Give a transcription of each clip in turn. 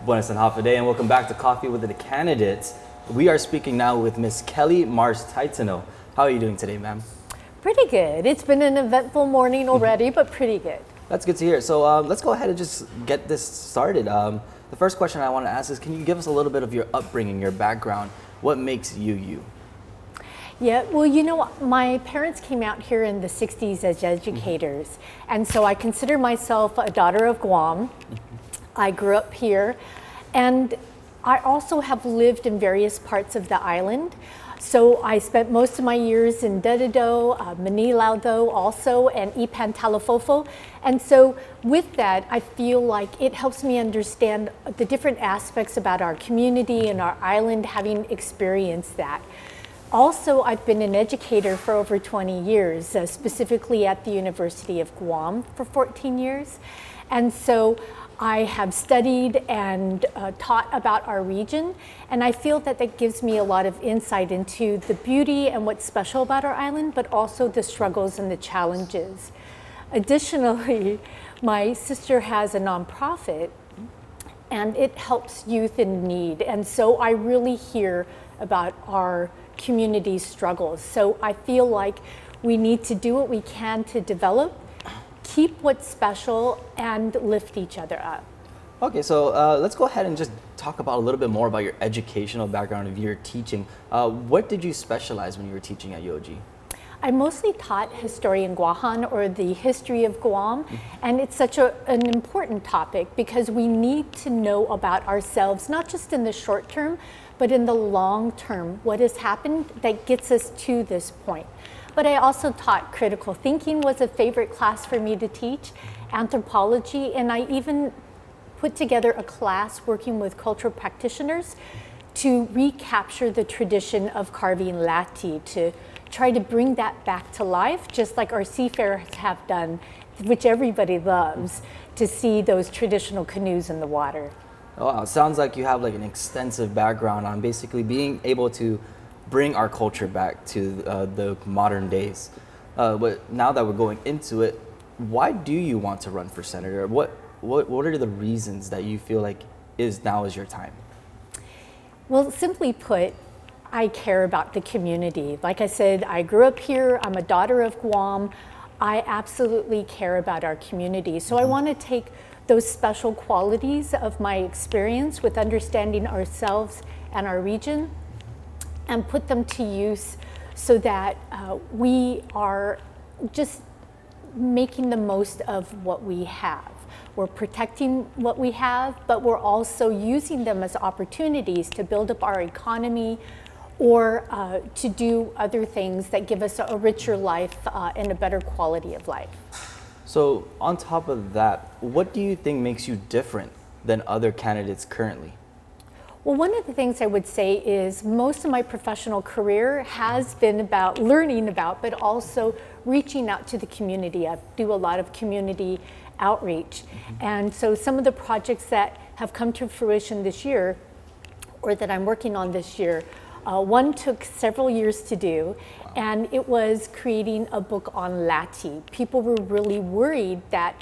Buenas and half a day, and welcome back to Coffee with the Candidates. We are speaking now with Miss Kelly Marsh Taitano. How are you doing today, ma'am? Pretty good. It's been an eventful morning already, but pretty good. That's good to hear. So let's go ahead and just get this started. The first question I want to ask is, can you give us a little bit of your upbringing, your background? What makes you you? Yeah, well, you know, my parents came out here in the 60s as educators, and so I consider myself a daughter of Guam. I grew up here, and I also have lived in various parts of the island. So I spent most of my years in Dedado, Manilao also, and Ipan Talafofo. And so with that, I feel like it helps me understand the different aspects about our community and our island, having experienced that. Also, I've been an educator for over 20 years, specifically at the University of Guam for 14 years. And so I have studied and taught about our region, and I feel that that gives me a lot of insight into the beauty and what's special about our island, but also the struggles and the challenges. Additionally, my sister has a nonprofit, and it helps youth in need, and so I really hear about our community's struggles. So I feel like we need to do what we can to develop, keep what's special, and lift each other up. Okay, so let's go ahead and just talk about a little bit more about your educational background of your teaching. What did you specialize when you were teaching at UOG? I mostly taught Historian Guahan, or the history of Guam, and it's such an important topic because we need to know about ourselves, not just in the short term, but in the long term, what has happened that gets us to this point. But I also taught critical thinking, was a favorite class for me to teach, anthropology, and I even put together a class working with cultural practitioners to recapture the tradition of carving lati, to try to bring that back to life, just like our seafarers have done, which everybody loves, to see those traditional canoes in the water. Oh, wow, sounds like you have like an extensive background on basically being able to bring our culture back to the modern days. But now that we're going into it, why do you want to run for senator? What are the reasons that you feel like now is your time? Well, simply put, I care about the community. Like I said, I grew up here, I'm a daughter of Guam. I absolutely care about our community. So I want to take those special qualities of my experience with understanding ourselves and our region and put them to use so that we are just making the most of what we have. We're protecting what we have, but we're also using them as opportunities to build up our economy or to do other things that give us a richer life and a better quality of life. So on top of that, what do you think makes you different than other candidates currently? Well, one of the things I would say is most of my professional career has been about learning about, but also reaching out to the community. I do a lot of community outreach. And so some of the projects that have come to fruition this year, or that I'm working on this year, one took several years to do, and it was creating a book on Lati. People were really worried that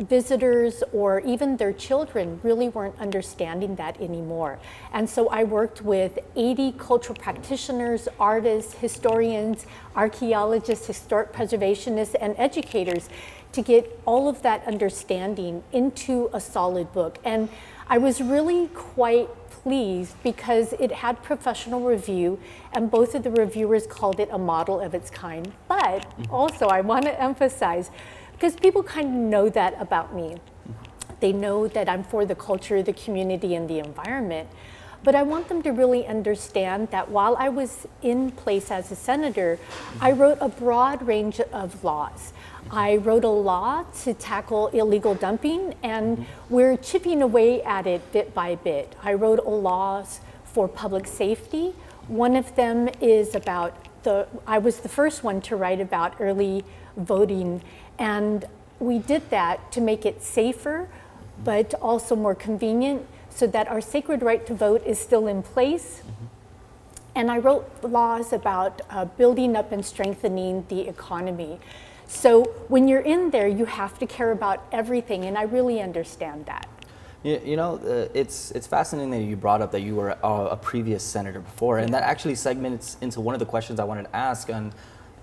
visitors or even their children really weren't understanding that anymore. And so I worked with 80 cultural practitioners, artists, historians, archaeologists, historic preservationists, and educators to get all of that understanding into a solid book. And I was really quite pleased because it had professional review, and both of the reviewers called it a model of its kind. But also I want to emphasize, because people kind of know that about me. They know that I'm for the culture, the community, and the environment. But I want them to really understand that while I was in place as a senator, I wrote a broad range of laws. I wrote a law to tackle illegal dumping, and we're chipping away at it bit by bit. I wrote laws for public safety. One of them is about I was the first one to write about early voting, and we did that to make it safer, but also more convenient, so that our sacred right to vote is still in place. And I wrote laws about building up and strengthening the economy. So when you're in there, you have to care about everything, and I really understand that. It's fascinating that you brought up that you were a previous senator before, and that actually segments into one of the questions I wanted to ask. And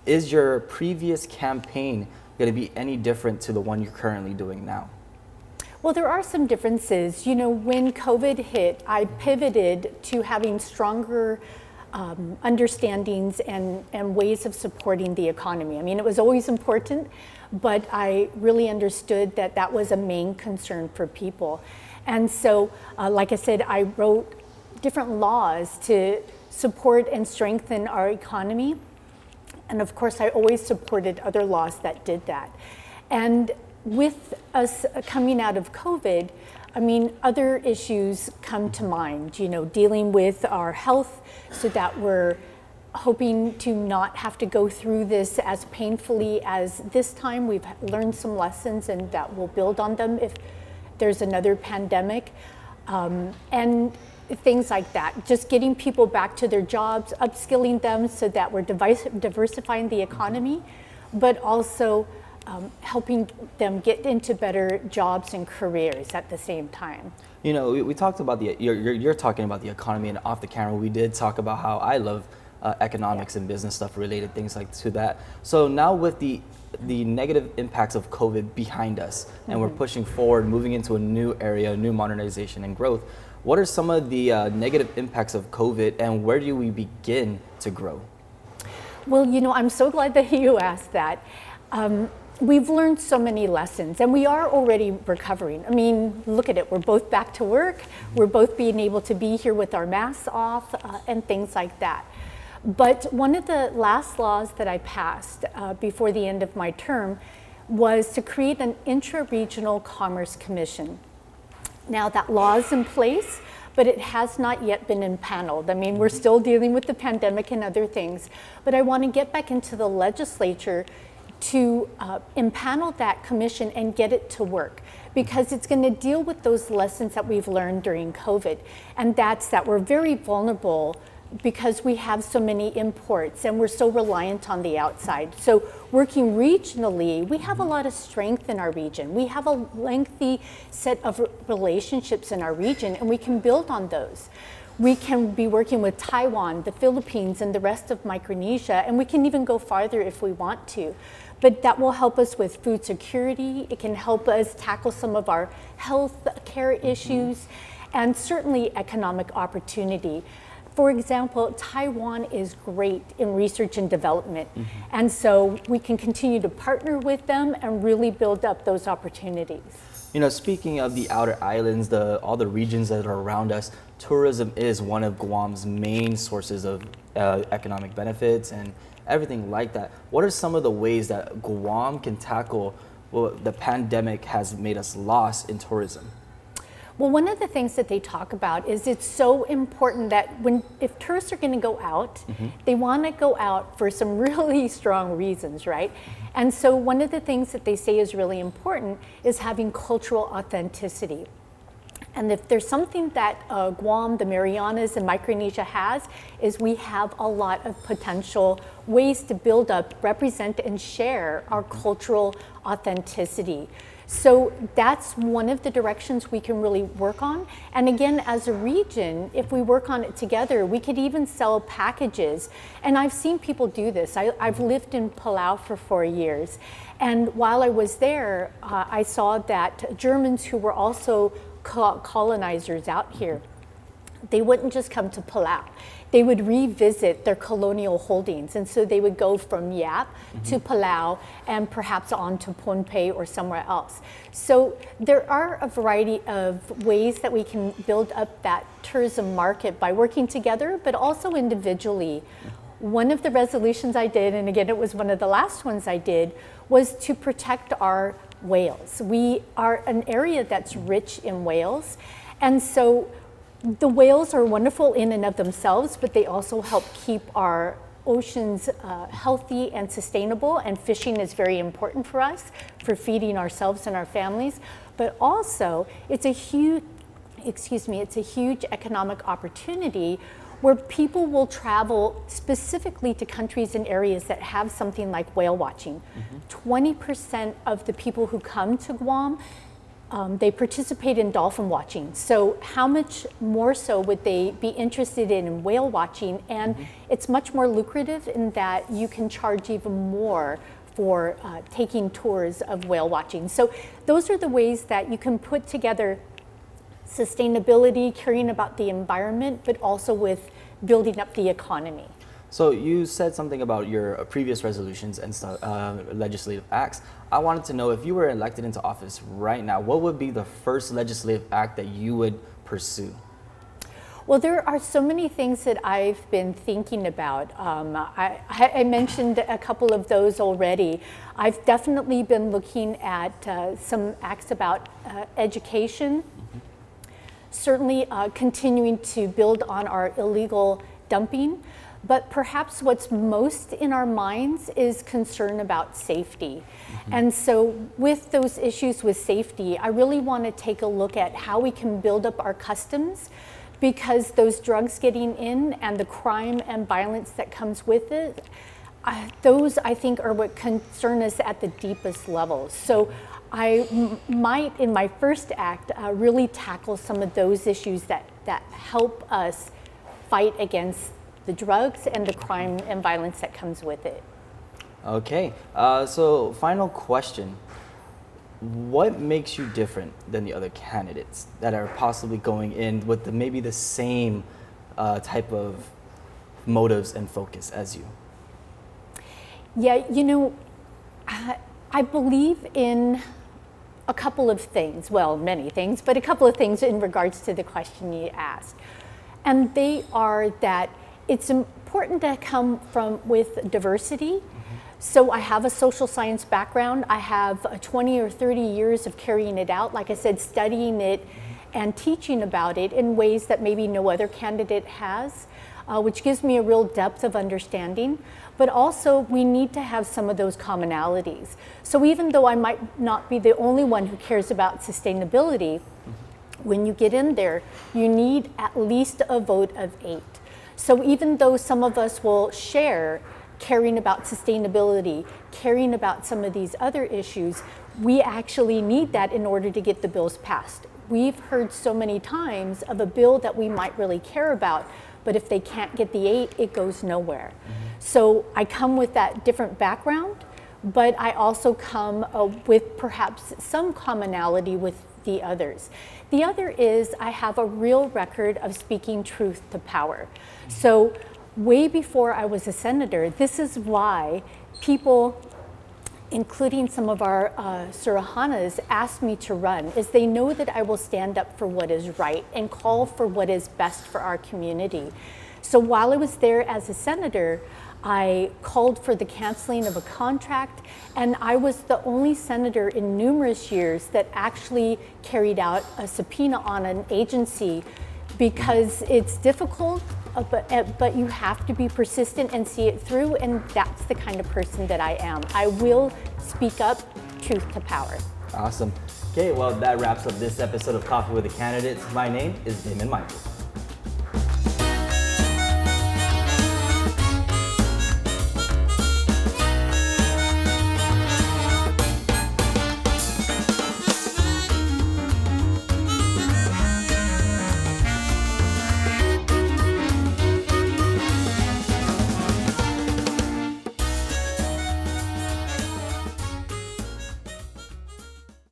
is your previous campaign going to be any different to the one you're currently doing now? Well, there are some differences. When COVID hit, I pivoted to having stronger understandings and ways of supporting the economy. I mean, it was always important, but I really understood that that was a main concern for people. And so, like I said, I wrote different laws to support and strengthen our economy. And of course, I always supported other laws that did that. And with us coming out of COVID, I mean, other issues come to mind, dealing with our health so that we're hoping to not have to go through this as painfully as this time. We've learned some lessons and that we'll build on them if there's another pandemic. And things like that, just getting people back to their jobs, upskilling them so that we're diversifying the economy, but also helping them get into better jobs and careers at the same time. We talked about you're talking about the economy, and off the camera we did talk about how I love economics and business stuff related things like to that. So now with the negative impacts of COVID behind us, and we're pushing forward, moving into a new area, new modernization and growth, what are some of the negative impacts of COVID, and where do we begin to grow? Well, I'm so glad that you asked that. We've learned so many lessons, and we are already recovering. I mean, look at it. We're both back to work. We're both being able to be here with our masks off and things like that. But one of the last laws that I passed before the end of my term was to create an intra-regional commerce commission. Now that law is in place, but it has not yet been impaneled. I mean, we're still dealing with the pandemic and other things, but I want to get back into the legislature to impanel that commission and get it to work, because it's going to deal with those lessons that we've learned during COVID. And that's that we're very vulnerable because we have so many imports and we're so reliant on the outside. So working regionally, we have a lot of strength in our region. We have a lengthy set of relationships in our region, and we can build on those. We can be working with Taiwan, the Philippines, and the rest of Micronesia, and we can even go farther if we want to. But that will help us with food security. It can help us tackle some of our health care issues, and certainly economic opportunity. For example, Taiwan is great in research and development. And so we can continue to partner with them and really build up those opportunities. Speaking of the outer islands, all the regions that are around us, tourism is one of Guam's main sources of economic benefits and everything like that. What are some of the ways that Guam can tackle what the pandemic has made us lost in tourism? Well, one of the things that they talk about is it's so important that if tourists are going to go out, they want to go out for some really strong reasons, right? And so one of the things that they say is really important is having cultural authenticity. And if there's something that Guam, the Marianas, and Micronesia has, is we have a lot of potential ways to build up, represent, and share our cultural authenticity. So that's one of the directions we can really work on. And again, as a region, if we work on it together, we could even sell packages. And I've seen people do this. I've lived in Palau for 4 years. And while I was there, I saw that Germans who were also colonizers out here, they wouldn't just come to Palau. They would revisit their colonial holdings. And so they would go from Yap to Palau and perhaps on to Pohnpei or somewhere else. So there are a variety of ways that we can build up that tourism market by working together, but also individually. One of the resolutions I did, and again, it was one of the last ones I did, was to protect our whales. We are an area that's rich in whales. And so the whales are wonderful in and of themselves, but they also help keep our oceans healthy and sustainable, and fishing is very important for us for feeding ourselves and our families. But also, it's a huge economic opportunity where people will travel specifically to countries and areas that have something like whale watching. 20% of the people who come to Guam They participate in dolphin watching. So how much more so would they be interested in whale watching? And it's much more lucrative in that you can charge even more for taking tours of whale watching. So those are the ways that you can put together sustainability, caring about the environment, but also with building up the economy. So you said something about your previous resolutions and legislative acts. I wanted to know, if you were elected into office right now, what would be the first legislative act that you would pursue? Well, there are so many things that I've been thinking about. I mentioned a couple of those already. I've definitely been looking at some acts about education, certainly continuing to build on our illegal dumping. But perhaps what's most in our minds is concern about safety. And so with those issues with safety, I really want to take a look at how we can build up our customs, because those drugs getting in and the crime and violence that comes with it, those I think are what concern us at the deepest level. So I might, in my first act, really tackle some of those issues that help us fight against the drugs and the crime and violence that comes with it. Okay, so final question. What makes you different than the other candidates that are possibly going in with maybe the same type of motives and focus as you? Yeah, you know, I believe in a couple of things, well, many things, but a couple of things in regards to the question you asked. And they are that it's important to come with diversity. So I have a social science background. I have 20 or 30 years of carrying it out, like I said, studying it and teaching about it in ways that maybe no other candidate has, which gives me a real depth of understanding. But also we need to have some of those commonalities. So even though I might not be the only one who cares about sustainability, when you get in there, you need at least a vote of 8. So even though some of us will share caring about sustainability, caring about some of these other issues, we actually need that in order to get the bills passed. We've heard so many times of a bill that we might really care about, but if they can't get the 8, it goes nowhere. So I come with that different background, but I also come with perhaps some commonality with the others. The other is I have a real record of speaking truth to power. So way before I was a senator, this is why people, including some of our Surahanas, asked me to run, is they know that I will stand up for what is right and call for what is best for our community. So while I was there as a senator, I called for the canceling of a contract, and I was the only senator in numerous years that actually carried out a subpoena on an agency, because it's difficult, but you have to be persistent and see it through, and that's the kind of person that I am. I will speak up, truth to power. Awesome. Okay, well, that wraps up this episode of Coffee with the Candidates. My name is Damon Michaels.